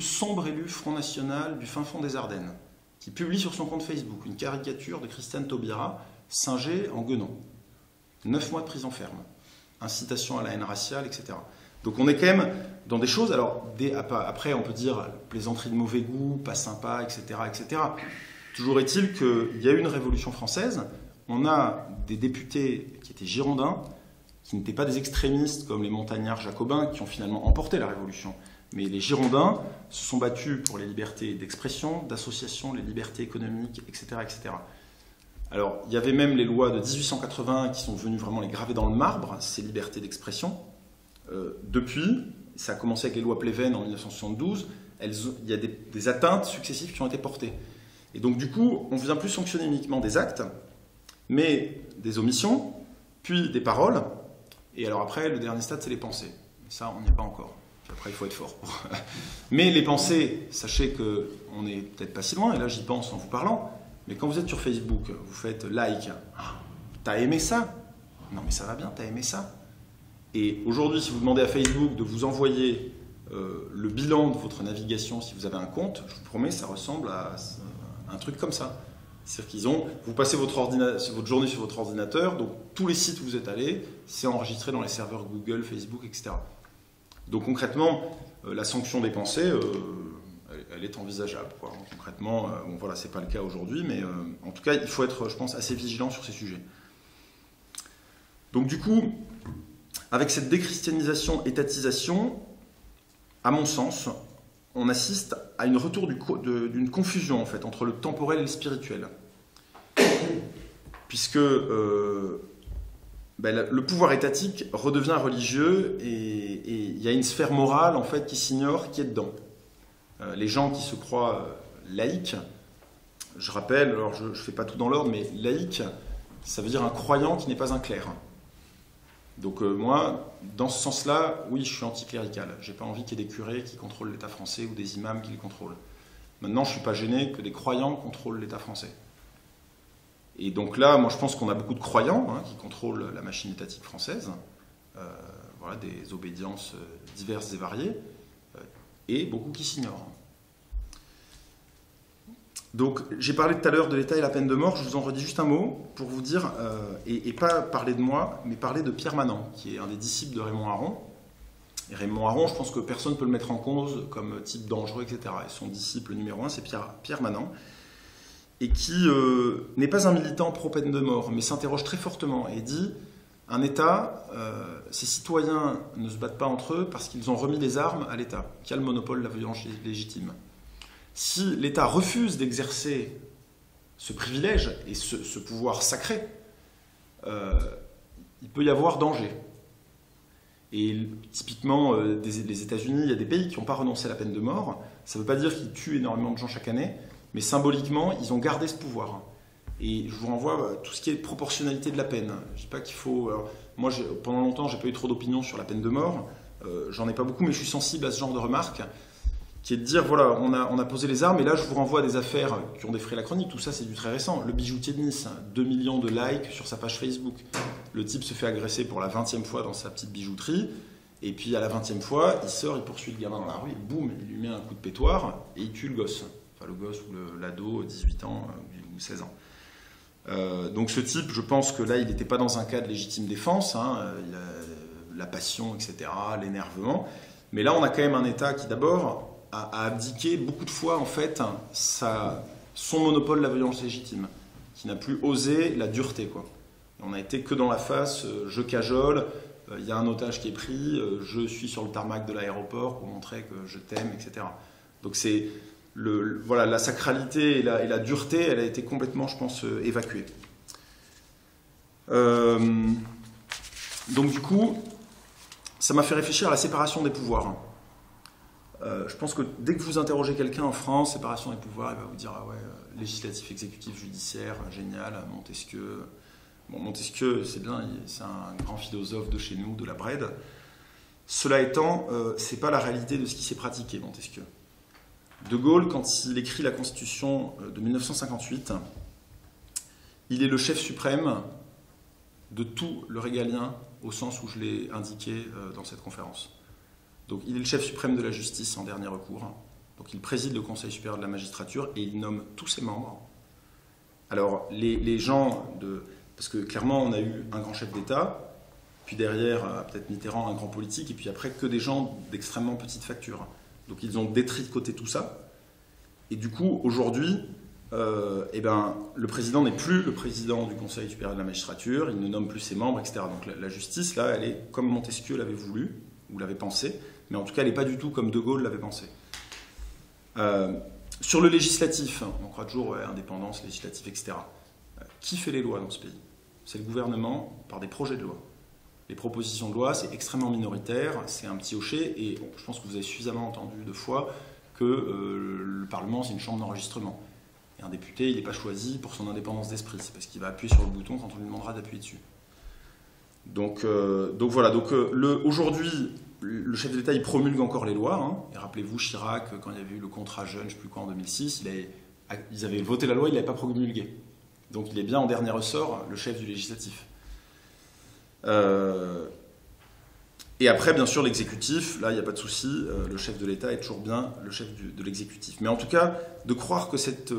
sombre élu Front National du fin fond des Ardennes, qui publie sur son compte Facebook une caricature de Christiane Taubira singée en guenant. 9 mois de prison ferme. Incitation à la haine raciale, etc. Donc on est quand même dans des choses, alors après on peut dire plaisanterie de mauvais goût, pas sympa, etc. etc. Toujours est-il qu'il y a eu une révolution française, on a des députés qui étaient girondins, qui n'étaient pas des extrémistes comme les montagnards jacobins qui ont finalement emporté la révolution. Mais les girondins se sont battus pour les libertés d'expression, d'association, les libertés économiques, etc., etc. Alors, il y avait même les lois de 1880 qui sont venues vraiment les graver dans le marbre, ces libertés d'expression. Depuis, ça a commencé avec les lois Pleven en 1972, il y a des atteintes successives qui ont été portées. Et donc, du coup, on ne vient plus sanctionner uniquement des actes, mais des omissions, puis des paroles. Et alors après, le dernier stade, c'est les pensées. Et ça, on n'y est pas encore. Puis après, il faut être fort. Mais les pensées, sachez qu'on n'est peut-être pas si loin, et là, j'y pense en vous parlant. Mais quand vous êtes sur Facebook, vous faites like. Ah, t'as aimé ça? Non, mais ça va bien, t'as aimé ça? Et aujourd'hui, si vous demandez à Facebook de vous envoyer le bilan de votre navigation, si vous avez un compte, je vous promets, ça ressemble à un truc comme ça. C'est-à-dire vous passez votre journée sur votre ordinateur, donc tous les sites où vous êtes allés, c'est enregistré dans les serveurs Google, Facebook, etc. Donc concrètement, la sanction des pensées, elle est envisageable, quoi. Concrètement, bon, voilà, c'est pas le cas aujourd'hui, mais en tout cas, il faut être, je pense, assez vigilant sur ces sujets. Donc du coup, avec cette déchristianisation, étatisation, à mon sens, on assiste à un retour d'une confusion en fait, entre le temporel et le spirituel. Puisque le pouvoir étatique redevient religieux et il y a une sphère morale en fait, qui s'ignore, qui est dedans. Les gens qui se croient laïcs, je rappelle, alors je ne fais pas tout dans l'ordre, mais laïc, ça veut dire un croyant qui n'est pas un clerc. Donc moi, dans ce sens-là, oui, je suis anticlérical. Je n'ai pas envie qu'il y ait des curés qui contrôlent l'État français ou des imams qui le contrôlent. Maintenant, je ne suis pas gêné que des croyants contrôlent l'État français. Et donc là, moi je pense qu'on a beaucoup de croyants qui contrôlent la machine étatique française, voilà, des obédiences diverses et variées, et beaucoup qui s'ignorent. Donc j'ai parlé tout à l'heure de l'État et la peine de mort, je vous en redis juste un mot pour vous dire, et pas parler de moi, mais parler de Pierre Manant, qui est un des disciples de Raymond Aron, Et Raymond Aron, je pense que personne ne peut le mettre en cause comme type dangereux, etc. Et son disciple numéro 1, c'est Pierre Manant, et qui n'est pas un militant pro-peine de mort, mais s'interroge très fortement et dit un État, ses citoyens ne se battent pas entre eux parce qu'ils ont remis les armes à l'État, qui a le monopole de la violence légitime. Si l'État refuse d'exercer ce privilège et ce pouvoir sacré, il peut y avoir danger. Et typiquement, les États-Unis, il y a des pays qui n'ont pas renoncé à la peine de mort. Ça ne veut pas dire qu'ils tuent énormément de gens chaque année, mais symboliquement, ils ont gardé ce pouvoir. Et je vous renvoie à tout ce qui est proportionnalité de la peine. Je ne dis pas qu'il faut... moi, pendant longtemps, je n'ai pas eu trop d'opinion sur la peine de mort. J'en ai pas beaucoup, mais je suis sensible à ce genre de remarques, qui est de dire, voilà, on a posé les armes, et là, je vous renvoie à des affaires qui ont défrayé la chronique. Tout ça, c'est du très récent. Le bijoutier de Nice, 2 millions de likes sur sa page Facebook. Le type se fait agresser pour la 20e fois dans sa petite bijouterie, et puis à la 20e fois, il sort, il poursuit le gamin dans la rue, et boum, il lui met un coup de pétoire, et il tue le gosse. Enfin, le gosse ou l'ado, 18 ans ou 16 ans. Donc ce type, je pense que là, il n'était pas dans un cas de légitime défense, la passion, etc., l'énervement. Mais là, on a quand même un État qui, d'abord, a abdiqué beaucoup de fois, en fait, son monopole de la violence légitime, qui n'a plus osé la dureté, quoi. On n'a été que dans la face, je cajole, il y a un otage qui est pris, je suis sur le tarmac de l'aéroport pour montrer que je t'aime, etc. Donc c'est... voilà, la sacralité et la dureté, elle a été complètement, je pense, évacuée. Donc du coup, ça m'a fait réfléchir à la séparation des pouvoirs. Je pense que dès que vous interrogez quelqu'un en France, séparation des pouvoirs, il va vous dire ah ouais, législatif, exécutif, judiciaire, génial, Montesquieu. Bon, Montesquieu, c'est bien, c'est un grand philosophe de chez nous, de la Brède. Cela étant, c'est pas la réalité de ce qui s'est pratiqué, Montesquieu. De Gaulle, quand il écrit la Constitution de 1958, il est le chef suprême de tout le régalien, au sens où je l'ai indiqué dans cette conférence. Donc il est le chef suprême de la justice en dernier recours. Donc il préside le Conseil supérieur de la magistrature et il nomme tous ses membres. Alors les gens de... Parce que clairement on a eu un grand chef d'État, puis derrière peut-être Mitterrand, un grand politique, et puis après que des gens d'extrêmement petite facture. Donc ils ont détricoté tout ça. Et du coup, aujourd'hui, le président n'est plus le président du Conseil supérieur de la magistrature, il ne nomme plus ses membres, etc. Donc la justice, là, elle est comme Montesquieu l'avait voulu, ou l'avait pensé, mais en tout cas, elle n'est pas du tout comme De Gaulle l'avait pensé. Sur le législatif, on croit toujours indépendance, législatif, etc. Qui fait les lois dans ce pays? C'est le gouvernement par des projets de loi. Les propositions de loi, c'est extrêmement minoritaire, c'est un petit hocher, et je pense que vous avez suffisamment entendu de fois que le Parlement, c'est une chambre d'enregistrement. Et un député, il n'est pas choisi pour son indépendance d'esprit, c'est parce qu'il va appuyer sur le bouton quand on lui demandera d'appuyer dessus. Donc voilà, aujourd'hui, le chef d'État, il promulgue encore les lois. Hein. Et rappelez-vous, Chirac, quand il y avait eu le contrat jeune, je ne sais plus quoi, en 2006, ils avaient voté la loi, il ne l'avait pas promulguée. Donc il est bien en dernier ressort, le chef du législatif. Et après, bien sûr, l'exécutif, là, il n'y a pas de souci, le chef de l'État est toujours bien le chef de l'exécutif. Mais en tout cas, de croire que cette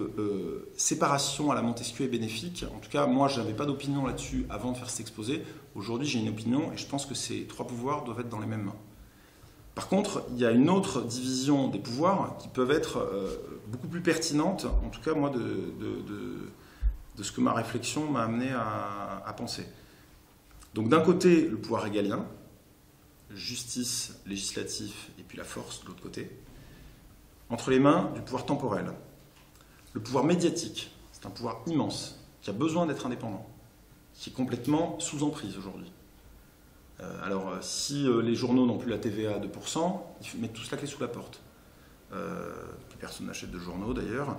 séparation à la Montesquieu est bénéfique, en tout cas, moi, je n'avais pas d'opinion là-dessus avant de faire cet exposé. Aujourd'hui, j'ai une opinion et je pense que ces trois pouvoirs doivent être dans les mêmes mains. Par contre, il y a une autre division des pouvoirs qui peuvent être beaucoup plus pertinentes, en tout cas, moi, de ce que ma réflexion m'a amené à penser. Donc d'un côté, le pouvoir régalien, justice, législatif, et puis la force de l'autre côté, entre les mains du pouvoir temporel. Le pouvoir médiatique, c'est un pouvoir immense, qui a besoin d'être indépendant, qui est complètement sous emprise aujourd'hui. Alors, si les journaux n'ont plus la TVA à 2%, ils mettent tous la clé sous la porte. Personne n'achète de journaux d'ailleurs.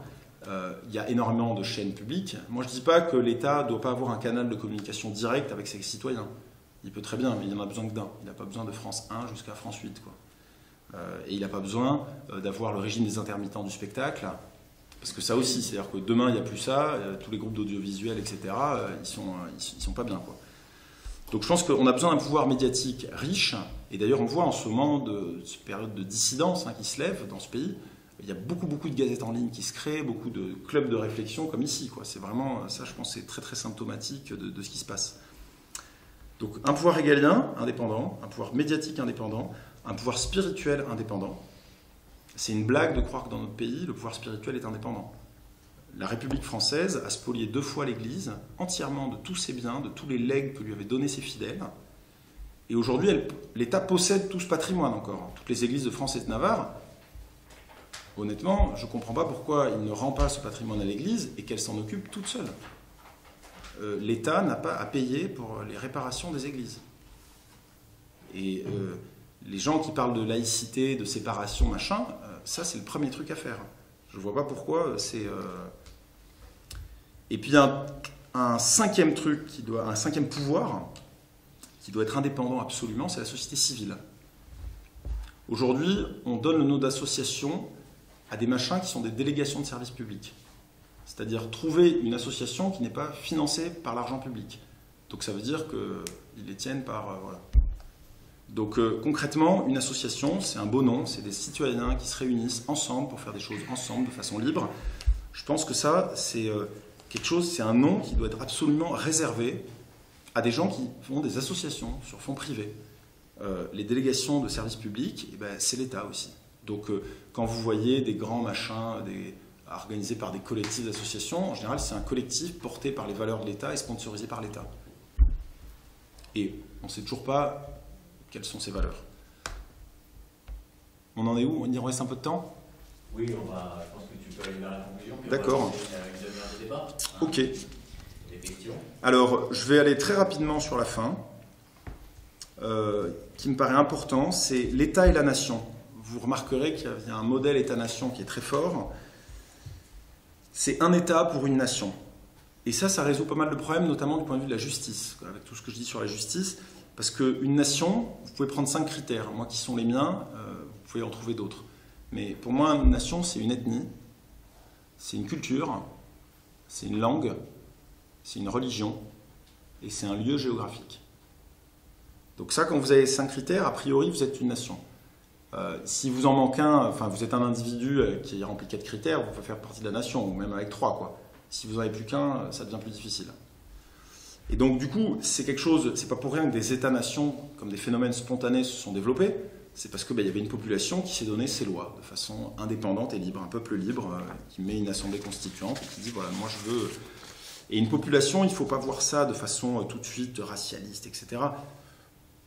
Il y a énormément de chaînes publiques. Moi, je ne dis pas que l'État ne doit pas avoir un canal de communication direct avec ses citoyens. Il peut très bien, mais il n'en a besoin que d'un. Il n'a pas besoin de France 1 jusqu'à France 8. Quoi. Et il n'a pas besoin d'avoir le régime des intermittents du spectacle, parce que ça aussi, c'est-à-dire que demain, il n'y a plus ça, tous les groupes d'audiovisuels, etc., ils sont pas bien. Quoi. Donc je pense qu'on a besoin d'un pouvoir médiatique riche, et d'ailleurs on voit en ce moment de cette période de dissidence qui se lève dans ce pays. Il y a beaucoup de gazettes en ligne qui se créent, beaucoup de clubs de réflexion comme ici. Quoi. C'est vraiment, ça je pense, c'est très très symptomatique de ce qui se passe. Donc un pouvoir régalien indépendant, un pouvoir médiatique indépendant, un pouvoir spirituel indépendant. C'est une blague de croire que dans notre pays, le pouvoir spirituel est indépendant. La République française a spolié 2 fois l'Église, entièrement de tous ses biens, de tous les legs que lui avaient donnés ses fidèles. Et aujourd'hui, l'État possède tout ce patrimoine encore. Toutes les églises de France et de Navarre, honnêtement, je ne comprends pas pourquoi il ne rend pas ce patrimoine à l'Église et qu'elle s'en occupe toute seule. L'État n'a pas à payer pour les réparations des églises. Et les gens qui parlent de laïcité, de séparation, machin, ça c'est le premier truc à faire. Je ne vois pas pourquoi c'est... Et puis un 5e truc, un 5e pouvoir qui doit être indépendant absolument, c'est la société civile. Aujourd'hui, on donne le nom d'association à des machins qui sont des délégations de services publics. C'est-à-dire trouver une association qui n'est pas financée par l'argent public. Donc ça veut dire qu'ils les tiennent par... voilà. Donc concrètement, une association, c'est un beau nom, c'est des citoyens qui se réunissent ensemble pour faire des choses ensemble, de façon libre. Je pense que ça, c'est quelque chose, c'est un nom qui doit être absolument réservé à des gens qui font des associations sur fonds privés. Les délégations de services publics, eh ben, c'est l'État aussi. Donc quand vous voyez des grands machins organisés par des collectifs d'associations, en général, c'est un collectif porté par les valeurs de l'État et sponsorisé par l'État. Et on ne sait toujours pas quelles sont ces valeurs. On en est où? Il nous reste un peu de temps? Oui, je pense que tu peux aller vers la conclusion. D'accord. Un débat. Ok. Des questions. Alors, je vais aller très rapidement sur la fin, qui me paraît important, c'est l'État et la nation. Vous remarquerez qu'il y a un modèle État-nation qui est très fort. C'est un État pour une nation. Et ça résout pas mal de problèmes, notamment du point de vue de la justice, avec tout ce que je dis sur la justice. Parce qu'une nation, vous pouvez prendre 5 critères. Moi, qui sont les miens, vous pouvez en trouver d'autres. Mais pour moi, une nation, c'est une ethnie, c'est une culture, c'est une langue, c'est une religion et c'est un lieu géographique. Donc ça, quand vous avez 5 critères, a priori, vous êtes une nation. Si vous en manquez un, enfin, vous êtes un individu qui remplit 4 critères, vous pouvez faire partie de la nation, ou même avec 3, quoi. Si vous n'en avez plus qu'un, ça devient plus difficile. Et donc, du coup, c'est quelque chose, c'est pas pour rien que des États-nations, comme des phénomènes spontanés, se sont développés. C'est parce qu'il y avait une population qui s'est donné ses lois de façon indépendante et libre, un peuple libre qui met une assemblée constituante et qui dit voilà, moi je veux. Et une population, il ne faut pas voir ça de façon tout de suite racialiste, etc.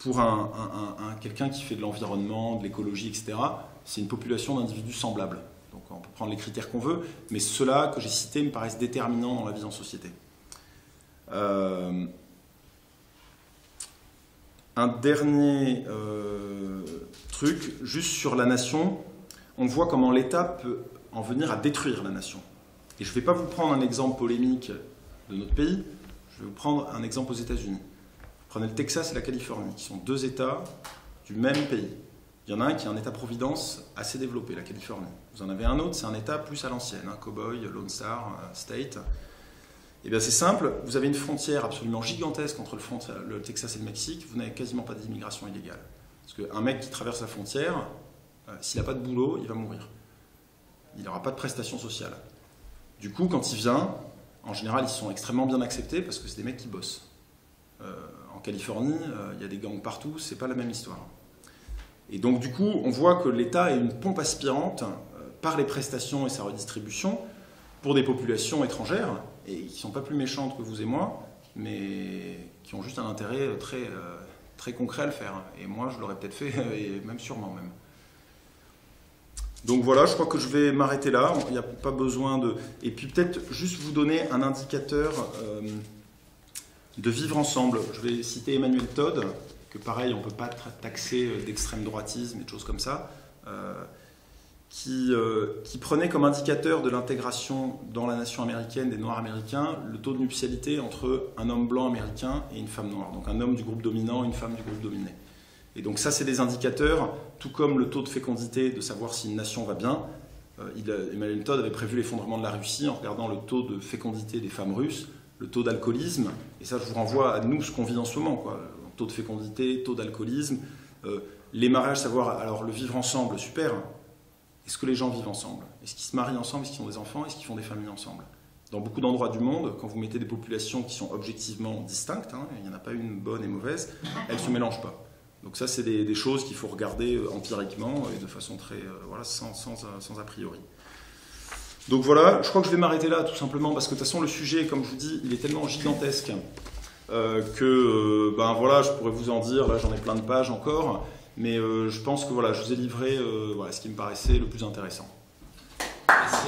Pour quelqu'un qui fait de l'environnement, de l'écologie, etc., c'est une population d'individus semblables. Donc on peut prendre les critères qu'on veut, mais ceux-là que j'ai cités me paraissent déterminants dans la vie en société. Un dernier truc, juste sur la nation, on voit comment l'État peut en venir à détruire la nation. Et je ne vais pas vous prendre un exemple polémique de notre pays, je vais vous prendre un exemple aux États-Unis. Vous prenez le Texas et la Californie, qui sont 2 États du même pays. Il y en a un qui est un État-providence assez développé, la Californie. Vous en avez un autre, c'est un État plus à l'ancienne, Cowboy, Lone Star, State. Eh bien c'est simple, vous avez une frontière absolument gigantesque entre le Texas et le Mexique, vous n'avez quasiment pas d'immigration illégale. Parce qu'un mec qui traverse la frontière, s'il n'a pas de boulot, il va mourir. Il n'aura pas de prestations sociales. Du coup, quand il vient, en général, ils sont extrêmement bien acceptés parce que c'est des mecs qui bossent. En Californie, il y a des gangs partout, c'est pas la même histoire. Et donc du coup, on voit que l'État est une pompe aspirante par les prestations et sa redistribution pour des populations étrangères, et qui ne sont pas plus méchantes que vous et moi, mais qui ont juste un intérêt très concret à le faire. Et moi, je l'aurais peut-être fait, et même sûrement même. Donc voilà, je crois que je vais m'arrêter là. Il n'y a pas besoin de... Et puis peut-être juste vous donner un indicateur de vivre ensemble. Je vais citer Emmanuel Todd, que pareil, on ne peut pas taxer d'extrême droitisme et de choses comme ça, qui prenait comme indicateur de l'intégration dans la nation américaine des Noirs américains le taux de nuptialité entre un homme blanc américain et une femme noire. Donc un homme du groupe dominant et une femme du groupe dominé. Et donc ça, c'est des indicateurs, tout comme le taux de fécondité, de savoir si une nation va bien. Emmanuel Todd avait prévu l'effondrement de la Russie en regardant le taux de fécondité des femmes russes, le taux d'alcoolisme, et ça, je vous renvoie à nous, ce qu'on vit en ce moment, quoi. Taux de fécondité, taux d'alcoolisme, les mariages, savoir, alors le vivre ensemble, super. Est-ce que les gens vivent ensemble? Est-ce qu'ils se marient ensemble? Est-ce qu'ils ont des enfants? Est-ce qu'ils font des familles ensemble? Dans beaucoup d'endroits du monde, quand vous mettez des populations qui sont objectivement distinctes, il n'y en a pas une bonne et mauvaise, elles ne se mélangent pas. Donc ça, c'est des choses qu'il faut regarder empiriquement et de façon très, voilà, sans a priori. Donc voilà, je crois que je vais m'arrêter là tout simplement parce que de toute façon le sujet, comme je vous dis, il est tellement gigantesque que ben voilà, je pourrais vous en dire, là j'en ai plein de pages encore, mais je pense que voilà, je vous ai livré voilà, ce qui me paraissait le plus intéressant. Merci,